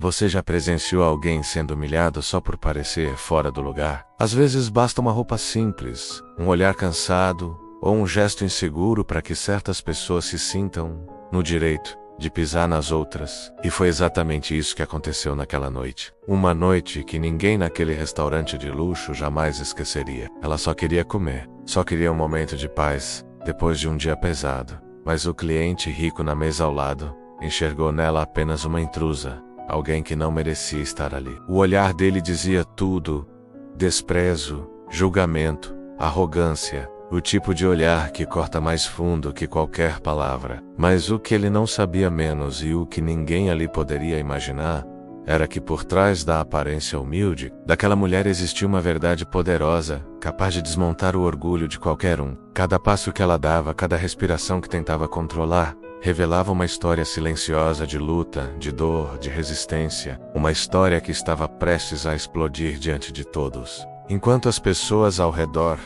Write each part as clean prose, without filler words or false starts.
Você já presenciou alguém sendo humilhado só por parecer fora do lugar? Às vezes basta uma roupa simples, um olhar cansado ou um gesto inseguro para que certas pessoas se sintam no direito de pisar nas outras. E foi exatamente isso que aconteceu naquela noite. Uma noite que ninguém naquele restaurante de luxo jamais esqueceria. Ela só queria comer, só queria um momento de paz depois de um dia pesado. Mas o cliente rico na mesa ao lado enxergou nela apenas uma intrusa, alguém que não merecia estar ali. O olhar dele dizia tudo: desprezo, julgamento, arrogância. O tipo de olhar que corta mais fundo que qualquer palavra. Mas o que ele não sabia menos e o que ninguém ali poderia imaginar era que por trás da aparência humilde daquela mulher existia uma verdade poderosa, capaz de desmontar o orgulho de qualquer um. Cada passo que ela dava, cada respiração que tentava controlar, revelava uma história silenciosa de luta, de dor, de resistência. Uma história que estava prestes a explodir diante de todos. Enquanto as pessoas ao redor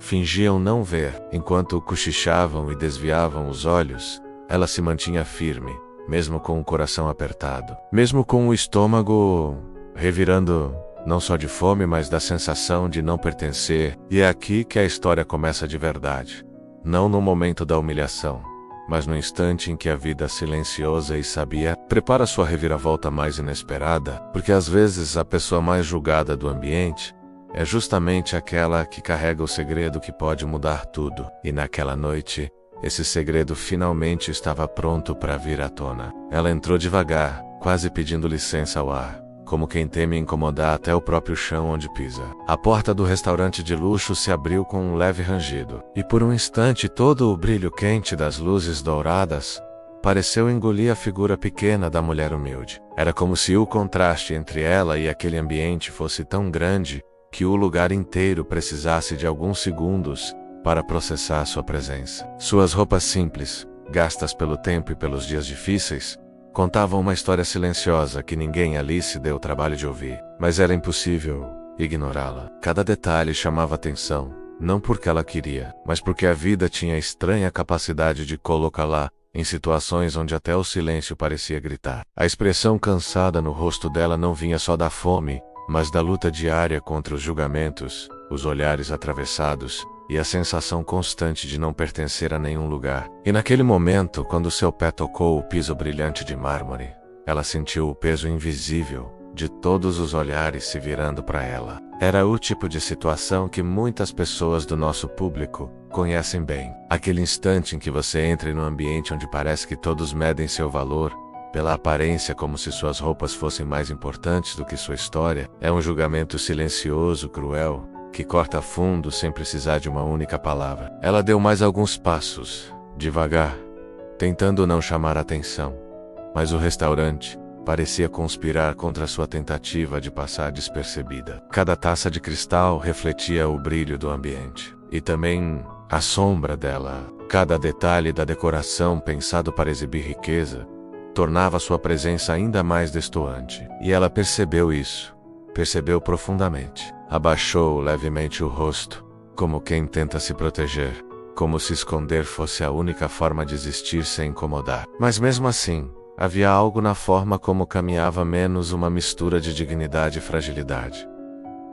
fingiam não ver, enquanto cochichavam e desviavam os olhos, ela se mantinha firme, mesmo com o coração apertado, mesmo com o estômago revirando, não só de fome, mas da sensação de não pertencer. E é aqui que a história começa de verdade. Não no momento da humilhação, mas no instante em que a vida silenciosa e sabia prepara sua reviravolta mais inesperada, porque às vezes a pessoa mais julgada do ambiente é justamente aquela que carrega o segredo que pode mudar tudo. E naquela noite, esse segredo finalmente estava pronto para vir à tona. Ela entrou devagar, quase pedindo licença ao ar, como quem teme incomodar até o próprio chão onde pisa. A porta do restaurante de luxo se abriu com um leve rangido, e por um instante todo o brilho quente das luzes douradas pareceu engolir a figura pequena da mulher humilde. Era como se o contraste entre ela e aquele ambiente fosse tão grande que o lugar inteiro precisasse de alguns segundos para processar sua presença. Suas roupas simples, gastas pelo tempo e pelos dias difíceis, contavam uma história silenciosa que ninguém ali se deu o trabalho de ouvir. Mas era impossível ignorá-la. Cada detalhe chamava atenção, não porque ela queria, mas porque a vida tinha a estranha capacidade de colocá-la em situações onde até o silêncio parecia gritar. A expressão cansada no rosto dela não vinha só da fome, mas da luta diária contra os julgamentos, os olhares atravessados e a sensação constante de não pertencer a nenhum lugar. E naquele momento, quando seu pé tocou o piso brilhante de mármore, ela sentiu o peso invisível de todos os olhares se virando para ela. Era o tipo de situação que muitas pessoas do nosso público conhecem bem. Aquele instante em que você entra em um ambiente onde parece que todos medem seu valor pela aparência, como se suas roupas fossem mais importantes do que sua história. É um julgamento silencioso, cruel, que corta fundo sem precisar de uma única palavra. Ela deu mais alguns passos, devagar, tentando não chamar atenção. Mas o restaurante parecia conspirar contra sua tentativa de passar despercebida. Cada taça de cristal refletia o brilho do ambiente, e também a sombra dela. Cada detalhe da decoração pensado para exibir riqueza tornava sua presença ainda mais destoante. E ela percebeu isso. Percebeu profundamente. Abaixou levemente o rosto, como quem tenta se proteger, como se esconder fosse a única forma de existir sem incomodar. Mas mesmo assim, havia algo na forma como caminhava, menos uma mistura de dignidade e fragilidade,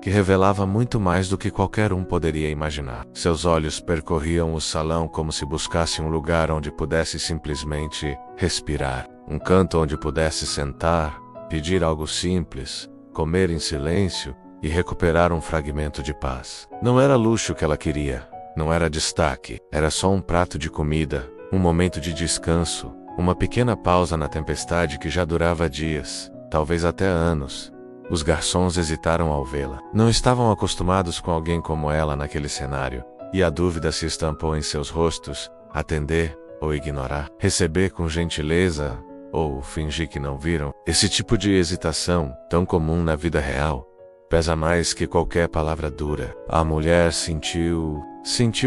que revelava muito mais do que qualquer um poderia imaginar. Seus olhos percorriam o salão como se buscasse um lugar onde pudesse simplesmente respirar. Um canto onde pudesse sentar, pedir algo simples, comer em silêncio e recuperar um fragmento de paz. Não era luxo que ela queria, não era destaque, era só um prato de comida, um momento de descanso, uma pequena pausa na tempestade que já durava dias, talvez até anos. Os garçons hesitaram ao vê-la. Não estavam acostumados com alguém como ela naquele cenário, e a dúvida se estampou em seus rostos: atender ou ignorar, receber com gentileza ou fingir que não viram. Esse tipo de hesitação, tão comum na vida real, pesa mais que qualquer palavra dura. A mulher sentiu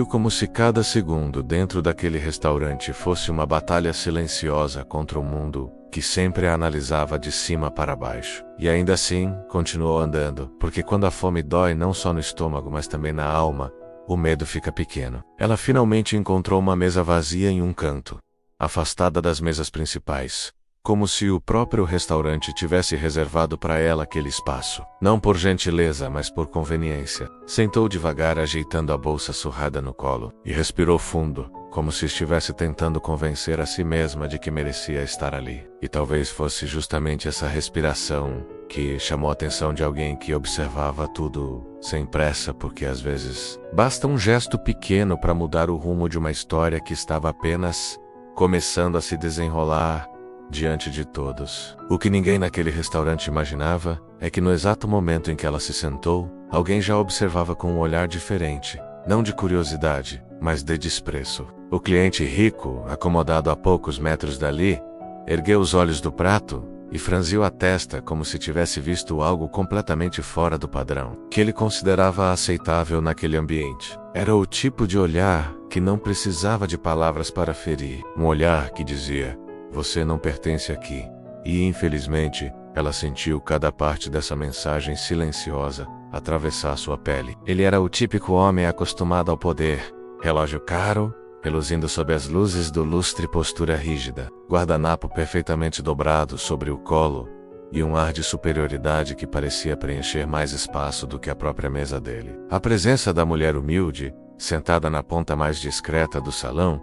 como se cada segundo dentro daquele restaurante fosse uma batalha silenciosa contra o mundo que sempre a analisava de cima para baixo. E ainda assim, continuou andando, porque quando a fome dói não só no estômago, mas também na alma, o medo fica pequeno. Ela finalmente encontrou uma mesa vazia em um canto, afastada das mesas principais. como se o próprio restaurante tivesse reservado para ela aquele espaço. Não por gentileza, mas por conveniência. Sentou devagar, ajeitando a bolsa surrada no colo, e respirou fundo, como se estivesse tentando convencer a si mesma de que merecia estar ali. E talvez fosse justamente essa respiração que chamou a atenção de alguém que observava tudo sem pressa, porque às vezes basta um gesto pequeno para mudar o rumo de uma história que estava apenas começando a se desenrolar diante de todos. O que ninguém naquele restaurante imaginava é que no exato momento em que ela se sentou, alguém já a observava com um olhar diferente, não de curiosidade, mas de desprezo. O cliente rico, acomodado a poucos metros dali, ergueu os olhos do prato e franziu a testa como se tivesse visto algo completamente fora do padrão, que ele considerava aceitável naquele ambiente. Era o tipo de olhar que não precisava de palavras para ferir. Um olhar que dizia: "Você não pertence aqui." E, infelizmente, ela sentiu cada parte dessa mensagem silenciosa atravessar sua pele. Ele era o típico homem acostumado ao poder. Relógio caro, reluzindo sob as luzes do lustre, postura rígida, guardanapo perfeitamente dobrado sobre o colo e um ar de superioridade que parecia preencher mais espaço do que a própria mesa dele. A presença da mulher humilde, sentada na ponta mais discreta do salão,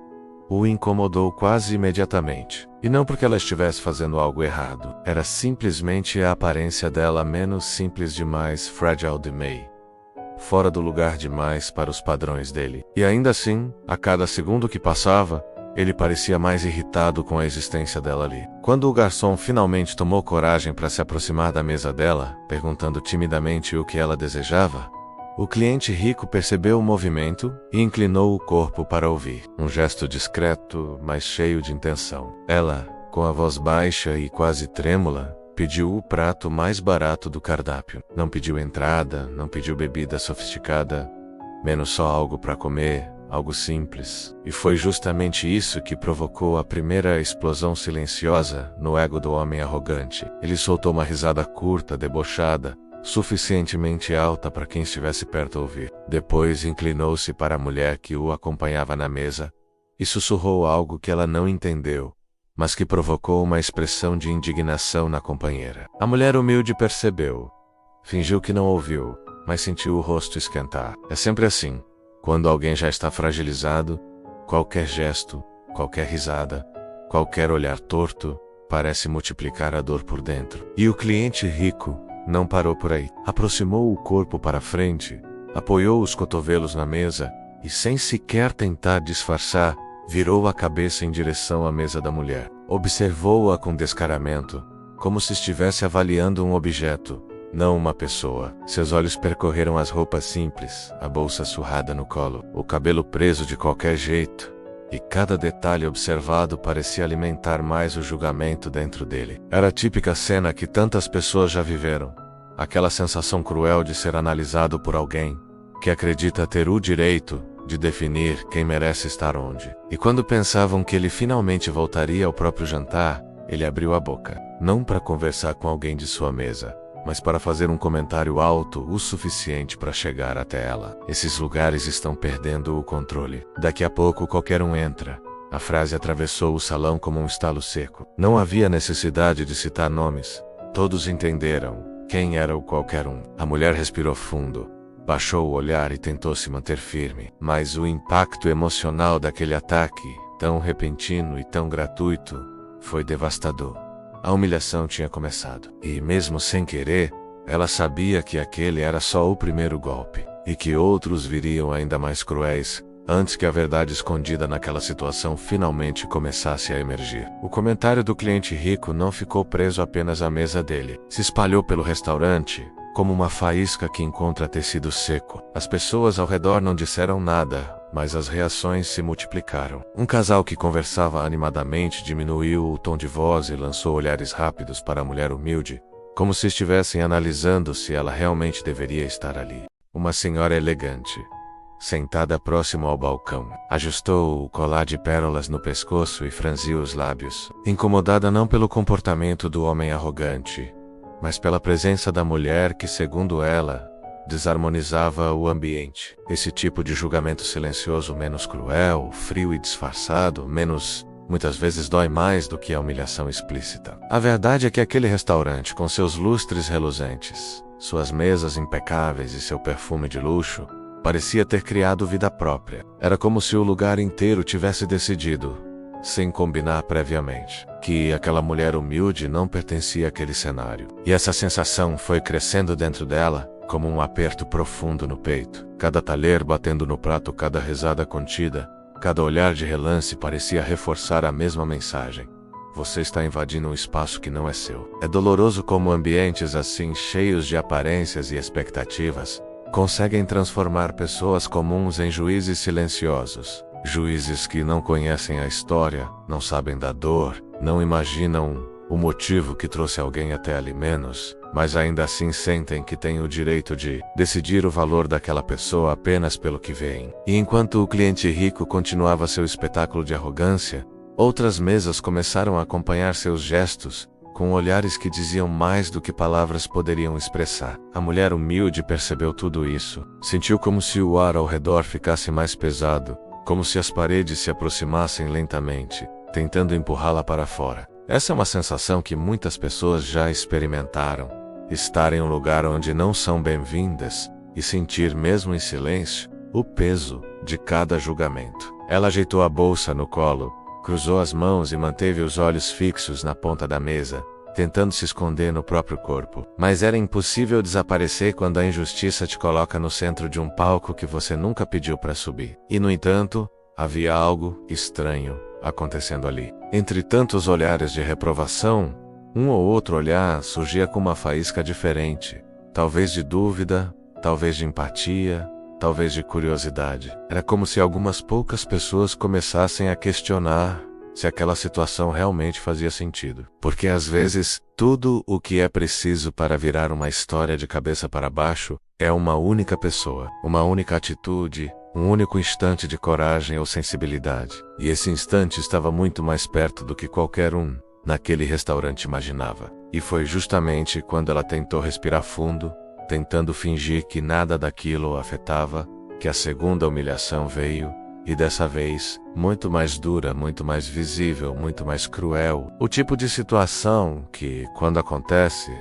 o incomodou quase imediatamente. E não porque ela estivesse fazendo algo errado. Era simplesmente a aparência dela menos simples demais, fragile demais, fora do lugar demais para os padrões dele. E ainda assim, a cada segundo que passava, ele parecia mais irritado com a existência dela ali. Quando o garçom finalmente tomou coragem para se aproximar da mesa dela, perguntando timidamente o que ela desejava, o cliente rico percebeu o movimento e inclinou o corpo para ouvir. Um gesto discreto, mas cheio de intenção. Ela, com a voz baixa e quase trêmula, pediu o prato mais barato do cardápio. Não pediu entrada, não pediu bebida sofisticada, menos só algo para comer, algo simples. E foi justamente isso que provocou a primeira explosão silenciosa no ego do homem arrogante. Ele soltou uma risada curta, debochada, suficientemente alta para quem estivesse perto ouvir. Depois inclinou-se para a mulher que o acompanhava na mesa e sussurrou algo que ela não entendeu, mas que provocou uma expressão de indignação na companheira. A mulher humilde percebeu. Fingiu que não ouviu, mas sentiu o rosto esquentar. É sempre assim. Quando alguém já está fragilizado, qualquer gesto, qualquer risada, qualquer olhar torto, parece multiplicar a dor por dentro. E o cliente rico não parou por aí. Aproximou o corpo para frente, apoiou os cotovelos na mesa e, sem sequer tentar disfarçar, virou a cabeça em direção à mesa da mulher. Observou-a com descaramento, como se estivesse avaliando um objeto, não uma pessoa. Seus olhos percorreram as roupas simples, a bolsa surrada no colo, o cabelo preso de qualquer jeito, e cada detalhe observado parecia alimentar mais o julgamento dentro dele. Era a típica cena que tantas pessoas já viveram. Aquela sensação cruel de ser analisado por alguém que acredita ter o direito de definir quem merece estar onde. E quando pensavam que ele finalmente voltaria ao próprio jantar, ele abriu a boca. Não para conversar com alguém de sua mesa, mas para fazer um comentário alto o suficiente para chegar até ela. Esses lugares estão perdendo o controle. Daqui a pouco qualquer um entra. A frase atravessou o salão como um estalo seco. Não havia necessidade de citar nomes. Todos entenderam quem era o qualquer um. A mulher respirou fundo, baixou o olhar e tentou se manter firme. Mas o impacto emocional daquele ataque, tão repentino e tão gratuito, foi devastador. A humilhação tinha começado. E, mesmo sem querer, ela sabia que aquele era só o primeiro golpe, e que outros viriam ainda mais cruéis, antes que a verdade escondida naquela situação finalmente começasse a emergir. O comentário do cliente rico não ficou preso apenas à mesa dele. Se espalhou pelo restaurante, como uma faísca que encontra tecido seco. As pessoas ao redor não disseram nada, mas as reações se multiplicaram. Um casal que conversava animadamente diminuiu o tom de voz e lançou olhares rápidos para a mulher humilde, como se estivessem analisando se ela realmente deveria estar ali. Uma senhora elegante, sentada próximo ao balcão, ajustou o colar de pérolas no pescoço e franziu os lábios, incomodada não pelo comportamento do homem arrogante, mas pela presença da mulher que, segundo ela, desarmonizava o ambiente. Esse tipo de julgamento silencioso, menos cruel, frio e disfarçado, menos muitas vezes dói mais do que a humilhação explícita. A verdade é que aquele restaurante, com seus lustres reluzentes, suas mesas impecáveis e seu perfume de luxo, parecia ter criado vida própria. Era como se o lugar inteiro tivesse decidido, sem combinar previamente, que aquela mulher humilde não pertencia àquele cenário. E essa sensação foi crescendo dentro dela, como um aperto profundo no peito. Cada talher batendo no prato, cada risada contida, cada olhar de relance parecia reforçar a mesma mensagem. Você está invadindo um espaço que não é seu. É doloroso como ambientes assim, cheios de aparências e expectativas, conseguem transformar pessoas comuns em juízes silenciosos. Juízes que não conhecem a história, não sabem da dor, não imaginam o motivo que trouxe alguém até ali menos, mas ainda assim sentem que têm o direito de decidir o valor daquela pessoa apenas pelo que veem. E enquanto o cliente rico continuava seu espetáculo de arrogância, outras mesas começaram a acompanhar seus gestos, com olhares que diziam mais do que palavras poderiam expressar. A mulher humilde percebeu tudo isso. Sentiu como se o ar ao redor ficasse mais pesado, como se as paredes se aproximassem lentamente, tentando empurrá-la para fora. Essa é uma sensação que muitas pessoas já experimentaram. Estar em um lugar onde não são bem-vindas e sentir, mesmo em silêncio, o peso de cada julgamento. Ela ajeitou a bolsa no colo, cruzou as mãos e manteve os olhos fixos na ponta da mesa, tentando se esconder no próprio corpo. Mas era impossível desaparecer quando a injustiça te coloca no centro de um palco que você nunca pediu para subir. E, no entanto, havia algo estranho acontecendo ali. Entre tantos olhares de reprovação, um ou outro olhar surgia com uma faísca diferente, talvez de dúvida, talvez de empatia, talvez de curiosidade. Era como se algumas poucas pessoas começassem a questionar se aquela situação realmente fazia sentido. Porque às vezes, tudo o que é preciso para virar uma história de cabeça para baixo é uma única pessoa, uma única atitude, um único instante de coragem ou sensibilidade. E esse instante estava muito mais perto do que qualquer um naquele restaurante imaginava. E foi justamente quando ela tentou respirar fundo, tentando fingir que nada daquilo a afetava, que a segunda humilhação veio, e dessa vez, muito mais dura, muito mais visível, muito mais cruel. O tipo de situação que, quando acontece,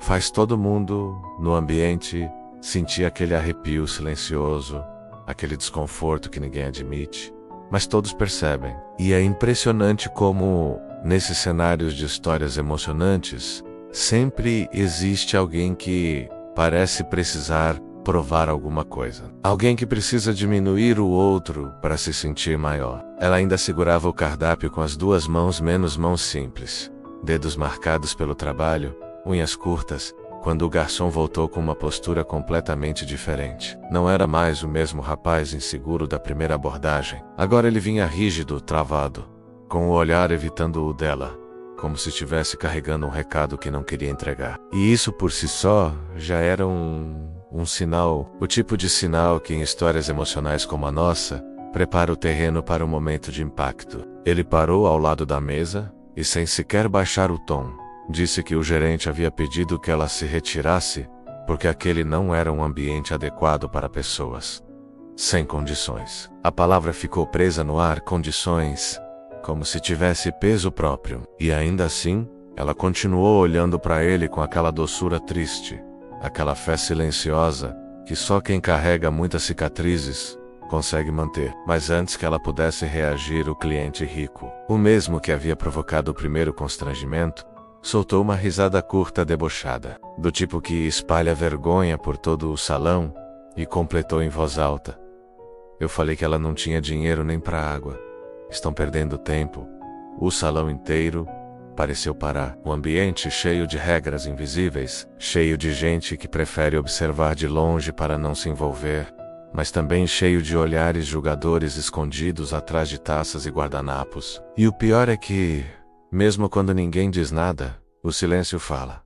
faz todo mundo no ambiente sentir aquele arrepio silencioso, aquele desconforto que ninguém admite, mas todos percebem. E é impressionante como, nesses cenários de histórias emocionantes, sempre existe alguém que parece precisar provar alguma coisa. Alguém que precisa diminuir o outro para se sentir maior. Ela ainda segurava o cardápio com as duas mãos menos mãos simples, dedos marcados pelo trabalho, unhas curtas, quando o garçom voltou com uma postura completamente diferente. Não era mais o mesmo rapaz inseguro da primeira abordagem. Agora ele vinha rígido, travado, com o olhar evitando o dela, como se estivesse carregando um recado que não queria entregar. E isso por si só já era um sinal, o tipo de sinal que em histórias emocionais como a nossa, prepara o terreno para um momento de impacto. Ele parou ao lado da mesa e, sem sequer baixar o tom, disse que o gerente havia pedido que ela se retirasse porque aquele não era um ambiente adequado para pessoas sem condições. A palavra ficou presa no ar, condições, como se tivesse peso próprio. E ainda assim, ela continuou olhando para ele com aquela doçura triste, aquela fé silenciosa que só quem carrega muitas cicatrizes consegue manter. Mas antes que ela pudesse reagir, o cliente rico, o mesmo que havia provocado o primeiro constrangimento, soltou uma risada curta debochada, do tipo que espalha vergonha por todo o salão, e completou em voz alta: "Eu falei que ela não tinha dinheiro nem para água. Estão perdendo tempo." O salão inteiro pareceu parar. O ambiente cheio de regras invisíveis, cheio de gente que prefere observar de longe para não se envolver, mas também cheio de olhares julgadores escondidos atrás de taças e guardanapos. E o pior é que, mesmo quando ninguém diz nada, o silêncio fala.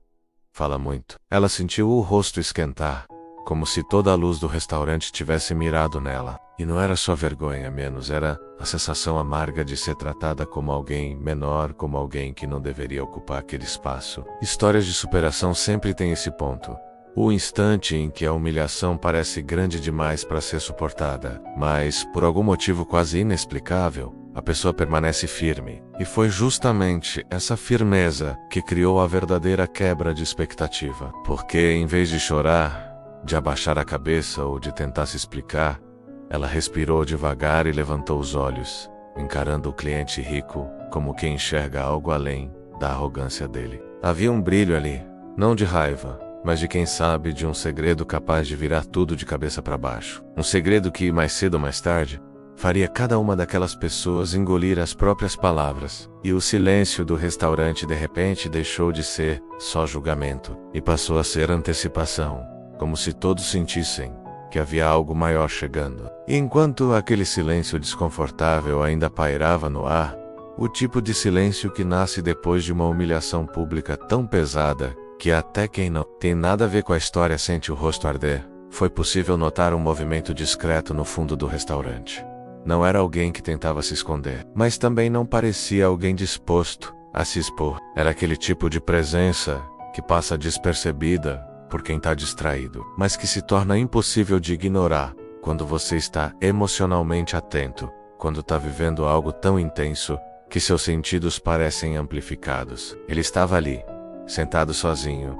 Fala muito. Ela sentiu o rosto esquentar, como se toda a luz do restaurante tivesse mirado nela. E não era só vergonha menos, era a sensação amarga de ser tratada como alguém menor, como alguém que não deveria ocupar aquele espaço. Histórias de superação sempre têm esse ponto. O instante em que a humilhação parece grande demais para ser suportada, mas, por algum motivo quase inexplicável, a pessoa permanece firme. E foi justamente essa firmeza que criou a verdadeira quebra de expectativa. Porque, em vez de chorar, de abaixar a cabeça ou de tentar se explicar, ela respirou devagar e levantou os olhos, encarando o cliente rico como quem enxerga algo além da arrogância dele. Havia um brilho ali, não de raiva, mas de quem sabe de um segredo capaz de virar tudo de cabeça para baixo. Um segredo que, mais cedo ou mais tarde, faria cada uma daquelas pessoas engolir as próprias palavras. E o silêncio do restaurante de repente deixou de ser só julgamento e passou a ser antecipação, como se todos sentissem que havia algo maior chegando. E enquanto aquele silêncio desconfortável ainda pairava no ar, o tipo de silêncio que nasce depois de uma humilhação pública tão pesada que até quem não tem nada a ver com a história sente o rosto arder, foi possível notar um movimento discreto no fundo do restaurante. Não era alguém que tentava se esconder, mas também não parecia alguém disposto a se expor. Era aquele tipo de presença que passa despercebida por quem está distraído, mas que se torna impossível de ignorar quando você está emocionalmente atento, quando está vivendo algo tão intenso que seus sentidos parecem amplificados. Ele estava ali, sentado sozinho,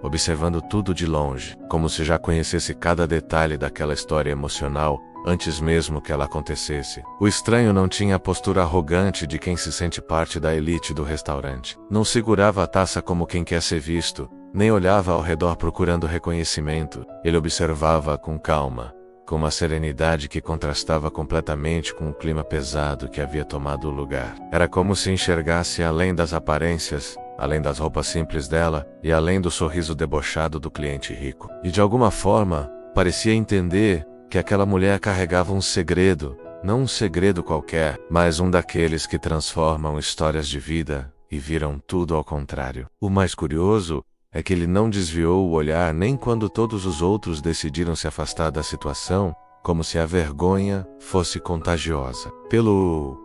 observando tudo de longe, como se já conhecesse cada detalhe daquela história emocional antes mesmo que ela acontecesse. O estranho não tinha a postura arrogante de quem se sente parte da elite do restaurante. Não segurava a taça como quem quer ser visto, nem olhava ao redor procurando reconhecimento. Ele observava com calma, com uma serenidade que contrastava completamente com o clima pesado que havia tomado o lugar. Era como se enxergasse além das aparências, além das roupas simples dela e além do sorriso debochado do cliente rico. E de alguma forma, parecia entender que aquela mulher carregava um segredo, não um segredo qualquer, mas um daqueles que transformam histórias de vida e viram tudo ao contrário. O mais curioso é que ele não desviou o olhar nem quando todos os outros decidiram se afastar da situação, como se a vergonha fosse contagiosa. Pelo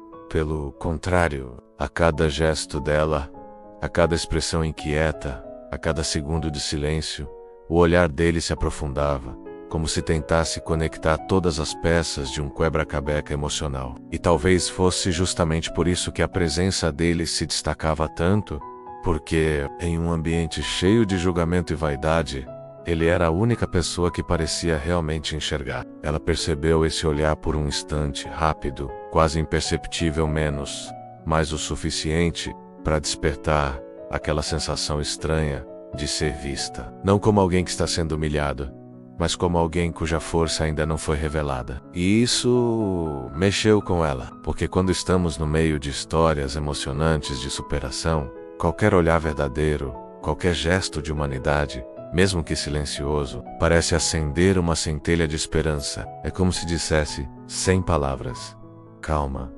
contrário, a cada gesto dela, a cada expressão inquieta, a cada segundo de silêncio, o olhar dele se aprofundava, como se tentasse conectar todas as peças de um quebra-cabeça emocional. E talvez fosse justamente por isso que a presença dele se destacava tanto, porque, em um ambiente cheio de julgamento e vaidade, ele era a única pessoa que parecia realmente enxergar. Ela percebeu esse olhar por um instante, rápido, quase imperceptível menos, mas o suficiente para despertar aquela sensação estranha de ser vista. Não como alguém que está sendo humilhado, mas como alguém cuja força ainda não foi revelada. E isso mexeu com ela, porque quando estamos no meio de histórias emocionantes de superação, qualquer olhar verdadeiro, qualquer gesto de humanidade, mesmo que silencioso, parece acender uma centelha de esperança. É como se dissesse, sem palavras: calma,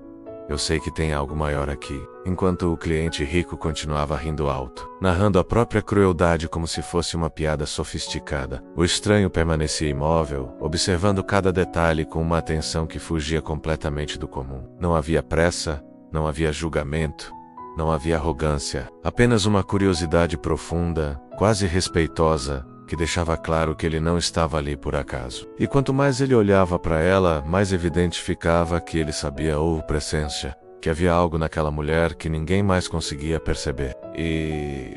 eu sei que tem algo maior aqui. Enquanto o cliente rico continuava rindo alto, narrando a própria crueldade como se fosse uma piada sofisticada, o estranho permanecia imóvel, observando cada detalhe com uma atenção que fugia completamente do comum. Não havia pressa, não havia julgamento, não havia arrogância, apenas uma curiosidade profunda, quase respeitosa, que deixava claro que ele não estava ali por acaso. E quanto mais ele olhava para ela, mais evidente ficava que ele sabia ou pressência que havia algo naquela mulher que ninguém mais conseguia perceber. E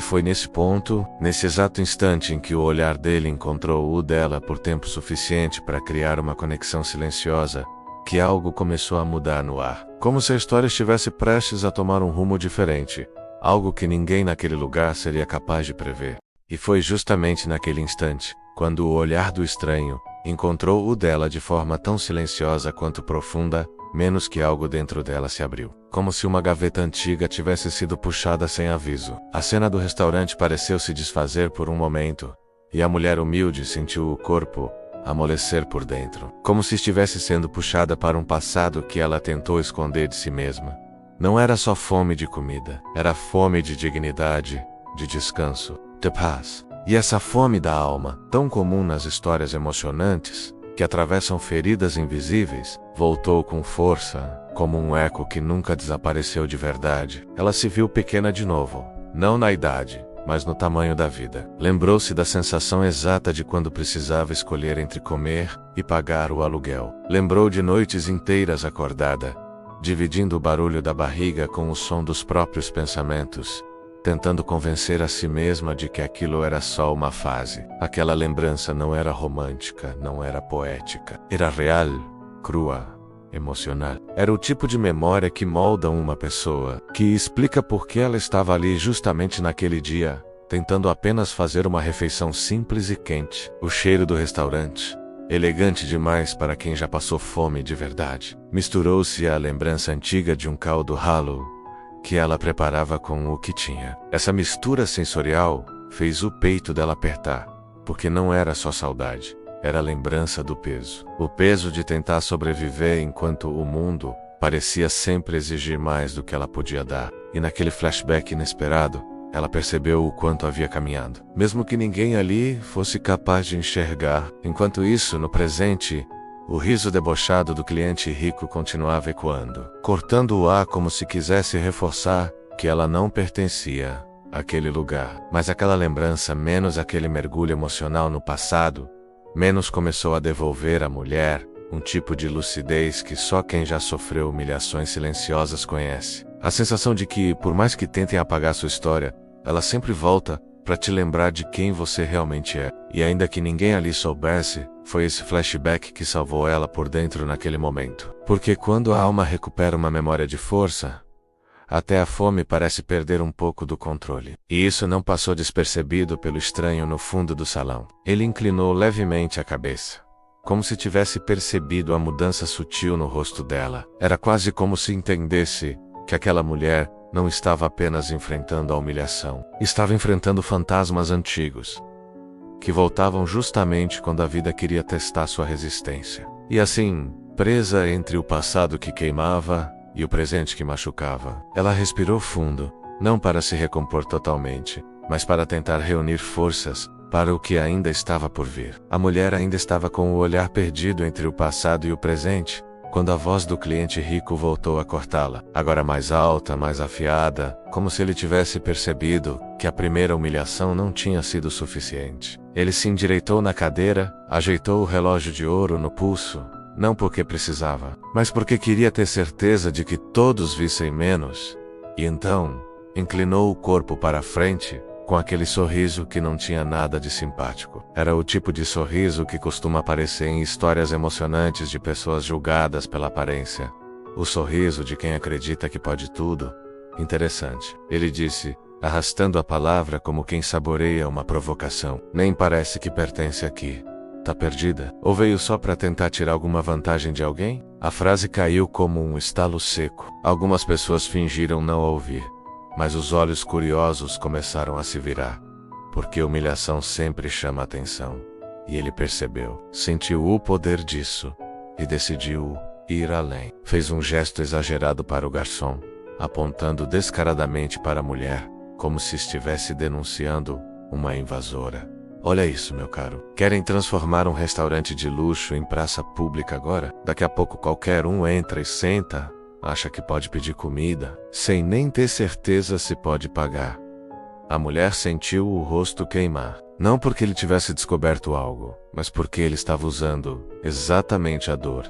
foi nesse ponto, nesse exato instante em que o olhar dele encontrou o dela por tempo suficiente para criar uma conexão silenciosa, que algo começou a mudar no ar. Como se a história estivesse prestes a tomar um rumo diferente, algo que ninguém naquele lugar seria capaz de prever. E foi justamente naquele instante, quando o olhar do estranho encontrou o dela de forma tão silenciosa quanto profunda, menos que algo dentro dela se abriu. Como se uma gaveta antiga tivesse sido puxada sem aviso. A cena do restaurante pareceu se desfazer por um momento, e a mulher humilde sentiu o corpo amolecer por dentro, como se estivesse sendo puxada para um passado que ela tentou esconder de si mesma. Não era só fome de comida, era fome de dignidade, de descanso, de paz. E essa fome da alma, tão comum nas histórias emocionantes, que atravessam feridas invisíveis, voltou com força, como um eco que nunca desapareceu de verdade. Ela se viu pequena de novo, não na idade, mas no tamanho da vida. Lembrou-se da sensação exata de quando precisava escolher entre comer e pagar o aluguel. Lembrou de noites inteiras acordada, dividindo o barulho da barriga com o som dos próprios pensamentos, tentando convencer a si mesma de que aquilo era só uma fase. Aquela lembrança não era romântica, não era poética. Era real, crua, emocional. Era o tipo de memória que molda uma pessoa, que explica por que ela estava ali justamente naquele dia, tentando apenas fazer uma refeição simples e quente. O cheiro do restaurante, elegante demais para quem já passou fome de verdade, misturou-se à lembrança antiga de um caldo ralo que ela preparava com o que tinha. Essa mistura sensorial fez o peito dela apertar, porque não era só saudade, era a lembrança do peso. O peso de tentar sobreviver enquanto o mundo parecia sempre exigir mais do que ela podia dar. E naquele flashback inesperado, ela percebeu o quanto havia caminhado, mesmo que ninguém ali fosse capaz de enxergar. Enquanto isso, no presente, o riso debochado do cliente rico continuava ecoando, cortando o ar como se quisesse reforçar que ela não pertencia àquele lugar. Mas aquela lembrança, menos aquele mergulho emocional no passado, menos começou a devolver à mulher um tipo de lucidez que só quem já sofreu humilhações silenciosas conhece. A sensação de que, por mais que tentem apagar sua história, ela sempre volta para te lembrar de quem você realmente é. E ainda que ninguém ali soubesse, foi esse flashback que salvou ela por dentro naquele momento. Porque quando a alma recupera uma memória de força, até a fome parece perder um pouco do controle. E isso não passou despercebido pelo estranho no fundo do salão. Ele inclinou levemente a cabeça, como se tivesse percebido a mudança sutil no rosto dela. Era quase como se entendesse que aquela mulher não estava apenas enfrentando a humilhação, estava enfrentando fantasmas antigos, que voltavam justamente quando a vida queria testar sua resistência. E assim, presa entre o passado que queimava e o presente que machucava, ela respirou fundo, não para se recompor totalmente, mas para tentar reunir forças para o que ainda estava por vir. A mulher ainda estava com o olhar perdido entre o passado e o presente, quando a voz do cliente rico voltou a cortá-la, agora mais alta, mais afiada, como se ele tivesse percebido que a primeira humilhação não tinha sido suficiente. Ele se endireitou na cadeira, ajeitou o relógio de ouro no pulso, não porque precisava, mas porque queria ter certeza de que todos vissem menos, e então inclinou o corpo para a frente, com aquele sorriso que não tinha nada de simpático. Era o tipo de sorriso que costuma aparecer em histórias emocionantes de pessoas julgadas pela aparência. O sorriso de quem acredita que pode tudo. Interessante, ele disse, arrastando a palavra como quem saboreia uma provocação. Nem parece que pertence aqui. Tá perdida? Ou veio só para tentar tirar alguma vantagem de alguém? A frase caiu como um estalo seco. Algumas pessoas fingiram não ouvir, mas os olhos curiosos começaram a se virar, porque humilhação sempre chama atenção. E ele percebeu, sentiu o poder disso, e decidiu ir além. Fez um gesto exagerado para o garçom, apontando descaradamente para a mulher, como se estivesse denunciando uma invasora. Olha isso, meu caro. Querem transformar um restaurante de luxo em praça pública agora? Daqui a pouco qualquer um entra e senta, acha que pode pedir comida, sem nem ter certeza se pode pagar. A mulher sentiu o rosto queimar. Não porque ele tivesse descoberto algo, mas porque ele estava usando exatamente a dor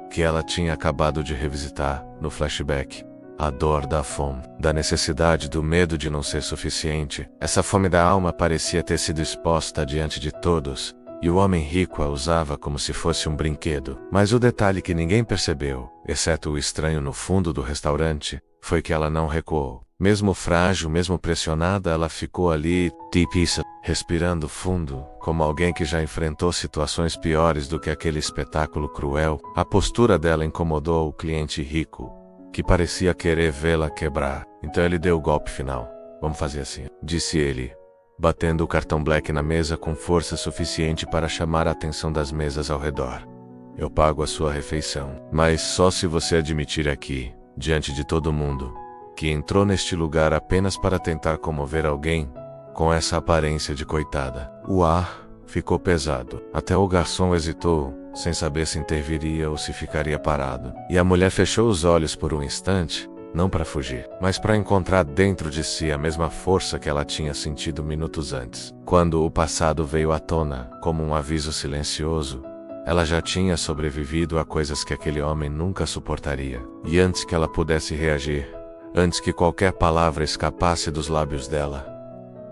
que ela tinha acabado de revisitar no flashback. A dor da fome, da necessidade, do medo de não ser suficiente. Essa fome da alma parecia ter sido exposta diante de todos, e o homem rico a usava como se fosse um brinquedo. Mas o detalhe que ninguém percebeu, exceto o estranho no fundo do restaurante, foi que ela não recuou. Mesmo frágil, mesmo pressionada, ela ficou ali, tipissa, respirando fundo, como alguém que já enfrentou situações piores do que aquele espetáculo cruel. A postura dela incomodou o cliente rico, que parecia querer vê-la quebrar. Então ele deu o golpe final. Vamos fazer assim, disse ele, batendo o cartão Black na mesa com força suficiente para chamar a atenção das mesas ao redor. Eu pago a sua refeição, mas só se você admitir aqui, diante de todo mundo, que entrou neste lugar apenas para tentar comover alguém com essa aparência de coitada. O ar ficou pesado. Até o garçom hesitou, sem saber se interviria ou se ficaria parado. E a mulher fechou os olhos por um instante, não para fugir, mas para encontrar dentro de si a mesma força que ela tinha sentido minutos antes. Quando o passado veio à tona, como um aviso silencioso, Ela já tinha sobrevivido a coisas que aquele homem nunca suportaria. E antes que ela pudesse reagir, antes que qualquer palavra escapasse dos lábios dela,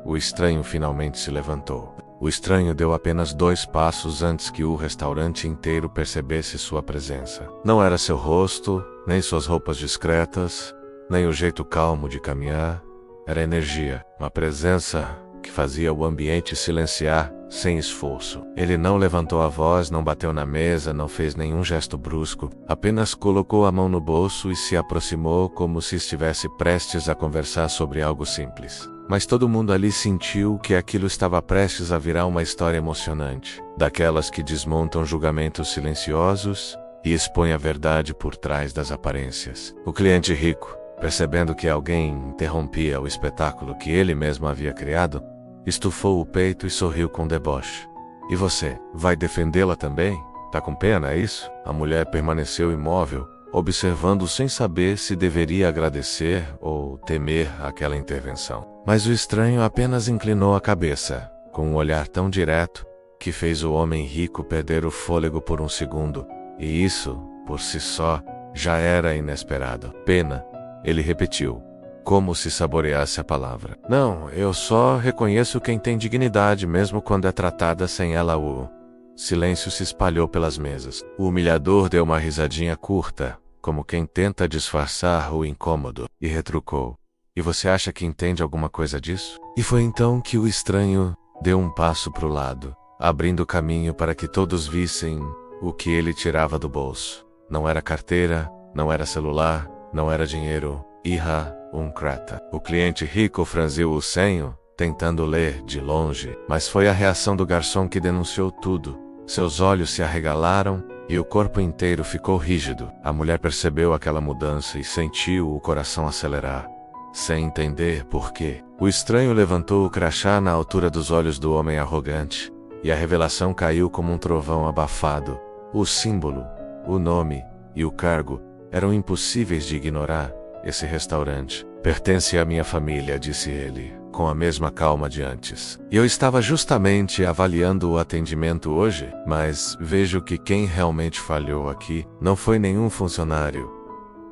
o estranho finalmente se levantou. O estranho deu apenas 2 passos antes que o restaurante inteiro percebesse sua presença. Não era seu rosto, nem suas roupas discretas, nem o jeito calmo de caminhar. Era energia, uma presença que fazia o ambiente silenciar sem esforço. Ele não levantou a voz, não bateu na mesa, não fez nenhum gesto brusco, apenas colocou a mão no bolso e se aproximou como se estivesse prestes a conversar sobre algo simples. Mas todo mundo ali sentiu que aquilo estava prestes a virar uma história emocionante, daquelas que desmontam julgamentos silenciosos e expõem a verdade por trás das aparências. O cliente rico, percebendo que alguém interrompia o espetáculo que ele mesmo havia criado, estufou o peito e sorriu com deboche. E você, vai defendê-la também? Tá com pena, é isso? A mulher permaneceu imóvel, observando sem saber se deveria agradecer ou temer aquela intervenção. Mas o estranho apenas inclinou a cabeça, com um olhar tão direto, que fez o homem rico perder o fôlego por um segundo. E isso, por si só, já era inesperado. Pena, ele repetiu, como se saboreasse a palavra. Não, eu só reconheço quem tem dignidade mesmo quando é tratada sem ela. O silêncio se espalhou pelas mesas. O humilhador deu uma risadinha curta, como quem tenta disfarçar o incômodo, e retrucou. E você acha que entende alguma coisa disso? E foi então que o estranho deu um passo para o lado, abrindo caminho para que todos vissem o que ele tirava do bolso. Não era carteira, não era celular, não era dinheiro. Iha, um krata. O cliente rico franziu o senho, tentando ler de longe, mas foi a reação do garçom que denunciou tudo. Seus olhos se arregalaram e o corpo inteiro ficou rígido. A mulher percebeu aquela mudança e sentiu o coração acelerar, sem entender por quê. O estranho levantou o crachá na altura dos olhos do homem arrogante, e a revelação caiu como um trovão abafado. O símbolo, o nome e o cargo eram impossíveis de ignorar. Esse restaurante pertence à minha família, disse ele, com a mesma calma de antes. E eu estava justamente avaliando o atendimento hoje, mas vejo que quem realmente falhou aqui não foi nenhum funcionário.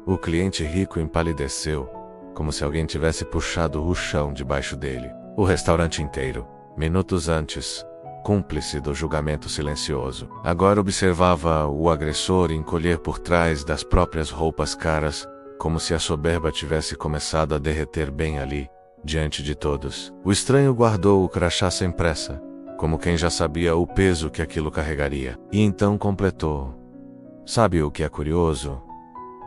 O cliente rico empalideceu, como se alguém tivesse puxado o chão debaixo dele. O restaurante inteiro, minutos antes, cúmplice do julgamento silencioso, agora observava o agressor encolher por trás das próprias roupas caras, como se a soberba tivesse começado a derreter bem ali, diante de todos. O estranho guardou o crachá sem pressa, como quem já sabia o peso que aquilo carregaria, e então completou. Sabe o que é curioso?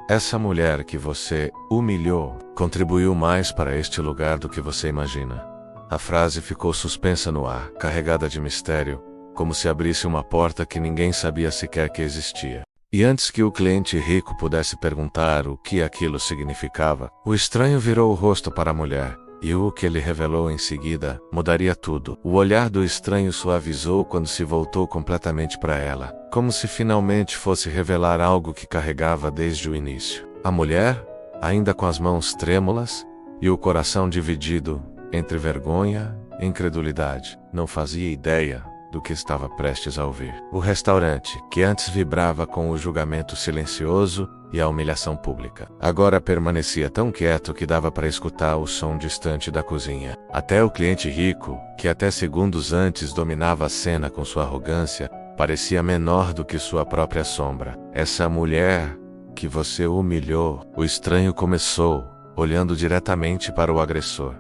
Essa mulher que você humilhou contribuiu mais para este lugar do que você imagina. A frase ficou suspensa no ar, carregada de mistério, como se abrisse uma porta que ninguém sabia sequer que existia. E antes que o cliente rico pudesse perguntar o que aquilo significava, o estranho virou o rosto para a mulher, e o que ele revelou em seguida mudaria tudo. O olhar do estranho suavizou quando se voltou completamente para ela, como se finalmente fosse revelar algo que carregava desde o início. A mulher, ainda com as mãos trêmulas e o coração dividido entre vergonha e incredulidade, não fazia ideia do que estava prestes a ouvir. O restaurante, que antes vibrava com o julgamento silencioso e a humilhação pública, agora permanecia tão quieto que dava para escutar o som distante da cozinha. Até o cliente rico, que até segundos antes dominava a cena com sua arrogância, parecia menor do que sua própria sombra. Essa mulher que você humilhou, o estranho começou, olhando diretamente para o agressor.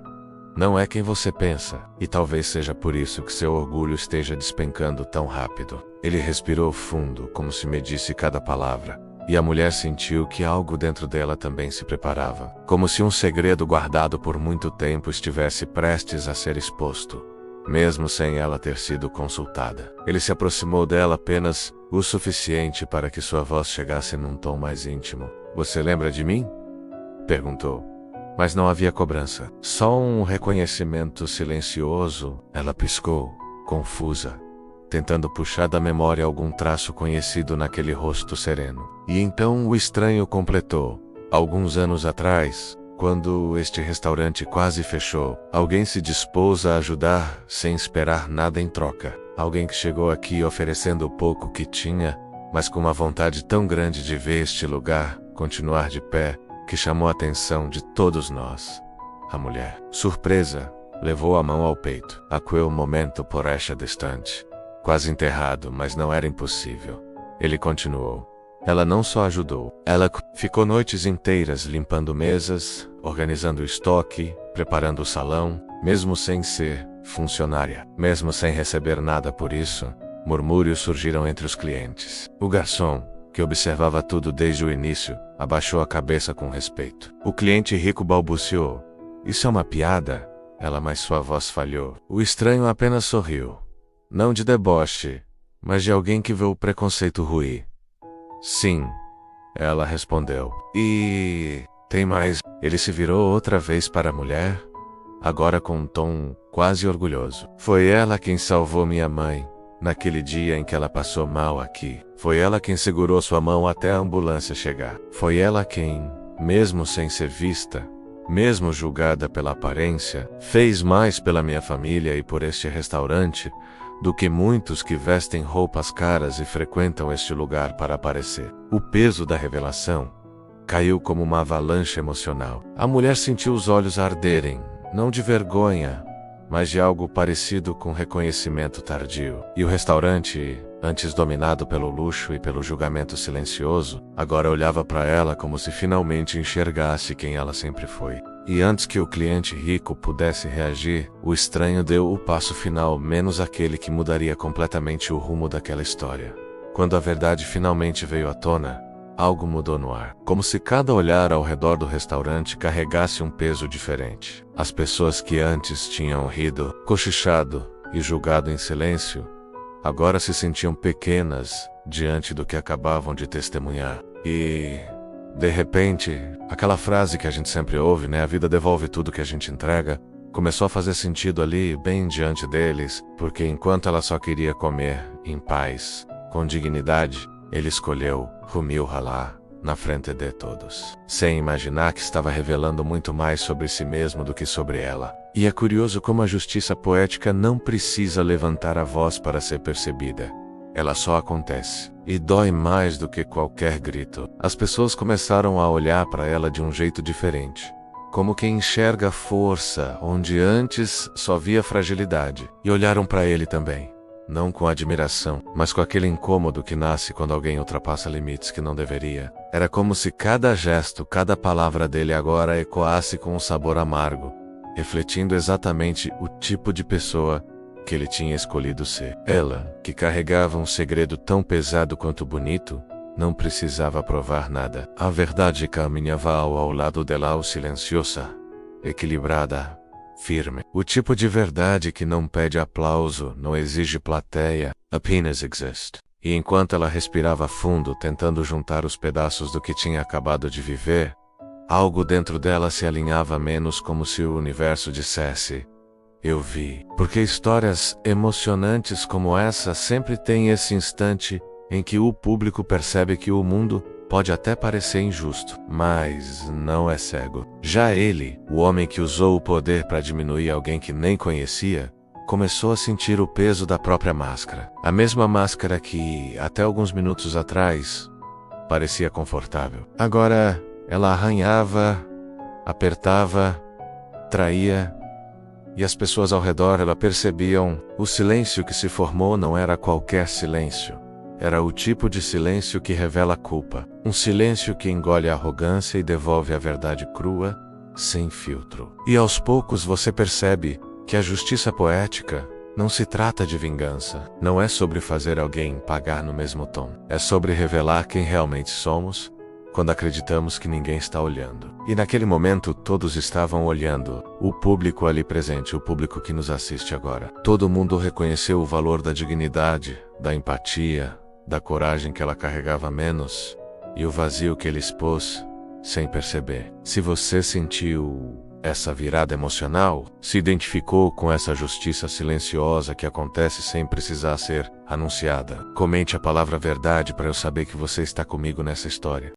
Não é quem você pensa, e talvez seja por isso que seu orgulho esteja despencando tão rápido. Ele respirou fundo, como se medisse cada palavra, e a mulher sentiu que algo dentro dela também se preparava, como se um segredo guardado por muito tempo estivesse prestes a ser exposto, mesmo sem ela ter sido consultada. Ele se aproximou dela apenas o suficiente para que sua voz chegasse num tom mais íntimo. Você lembra de mim? Perguntou. Mas não havia cobrança, só um reconhecimento silencioso. Ela piscou, confusa, tentando puxar da memória algum traço conhecido naquele rosto sereno. E então o estranho completou. Alguns anos atrás, Quando este restaurante quase fechou, alguém se dispôs a ajudar sem esperar nada em troca. Alguém que chegou aqui oferecendo o pouco que tinha, mas com uma vontade tão grande de ver este lugar continuar de pé, que chamou a atenção de todos nós. A mulher, surpresa, levou a mão ao peito. Aquele momento porém distante. Quase enterrado, mas não era impossível. Ele continuou. Ela não só ajudou, ela ficou noites inteiras limpando mesas, organizando o estoque, preparando o salão, mesmo sem ser funcionária, mesmo sem receber nada por isso. Murmúrios surgiram entre os clientes. O garçom, que observava tudo desde o início, abaixou a cabeça com respeito. O cliente rico balbuciou. Isso é uma piada? Ela, mas sua voz falhou. O estranho apenas sorriu. Não de deboche, mas de alguém que vê o preconceito ruir. Sim, ela respondeu. E tem mais. Ele se virou outra vez para a mulher, agora com um tom quase orgulhoso. Foi ela quem salvou minha mãe, naquele dia em que ela passou mal aqui. Foi ela quem segurou sua mão até a ambulância chegar. Foi ela quem, mesmo sem ser vista, mesmo julgada pela aparência, fez mais pela minha família e por este restaurante do que muitos que vestem roupas caras e frequentam este lugar para aparecer. O peso da revelação caiu como uma avalanche emocional. A mulher sentiu os olhos arderem, não de vergonha, mas de algo parecido com reconhecimento tardio. E o restaurante, antes dominado pelo luxo e pelo julgamento silencioso, agora olhava para ela como se finalmente enxergasse quem ela sempre foi. E antes que o cliente rico pudesse reagir, o estranho deu o passo final, menos aquele que mudaria completamente o rumo daquela história. Quando a verdade finalmente veio à tona, algo mudou no ar. Como se cada olhar ao redor do restaurante carregasse um peso diferente. As pessoas que antes tinham rido, cochichado e julgado em silêncio, agora se sentiam pequenas diante do que acabavam de testemunhar. E de repente, aquela frase que a gente sempre ouve, né? A vida devolve tudo que a gente entrega, começou a fazer sentido ali, bem diante deles, porque enquanto ela só queria comer em paz, com dignidade, ele escolheu Rumil Halá na frente de todos, sem imaginar que estava revelando muito mais sobre si mesmo do que sobre ela. E é curioso como a justiça poética não precisa levantar a voz para ser percebida. Ela só acontece. E dói mais do que qualquer grito. As pessoas começaram a olhar para ela de um jeito diferente. Como quem enxerga força onde antes só via fragilidade. E olharam para ele também. Não com admiração, mas com aquele incômodo que nasce quando alguém ultrapassa limites que não deveria. Era como se cada gesto, cada palavra dele agora ecoasse com um sabor amargo, refletindo exatamente o tipo de pessoa que ele tinha escolhido ser. Ela, que carregava um segredo tão pesado quanto bonito, não precisava provar nada. A verdade caminhava ao lado dela, silenciosa, equilibrada, firme. O tipo de verdade que não pede aplauso, não exige plateia, apenas existe. E enquanto ela respirava fundo, tentando juntar os pedaços do que tinha acabado de viver, algo dentro dela se alinhava menos, como se o universo dissesse: eu vi. Porque histórias emocionantes como essa sempre têm esse instante em que o público percebe que o mundo pode até parecer injusto, mas não é cego. Já ele, o homem que usou o poder para diminuir alguém que nem conhecia, começou a sentir o peso da própria máscara. A mesma máscara que, até alguns minutos atrás, parecia confortável. Agora, ela arranhava, apertava, traía, e as pessoas ao redor ela percebiam. O silêncio que se formou não era qualquer silêncio. Era o tipo de silêncio que revela a culpa. Um silêncio que engole a arrogância e devolve a verdade crua, sem filtro. E aos poucos você percebe que a justiça poética não se trata de vingança. Não é sobre fazer alguém pagar no mesmo tom. É sobre revelar quem realmente somos, quando acreditamos que ninguém está olhando. E naquele momento todos estavam olhando. O público ali presente, o público que nos assiste agora. Todo mundo reconheceu o valor da dignidade, da empatia, da coragem que ela carregava menos, e o vazio que ele expôs, sem perceber. Se você sentiu essa virada emocional, se identificou com essa justiça silenciosa que acontece sem precisar ser anunciada, comente a palavra verdade para eu saber que você está comigo nessa história.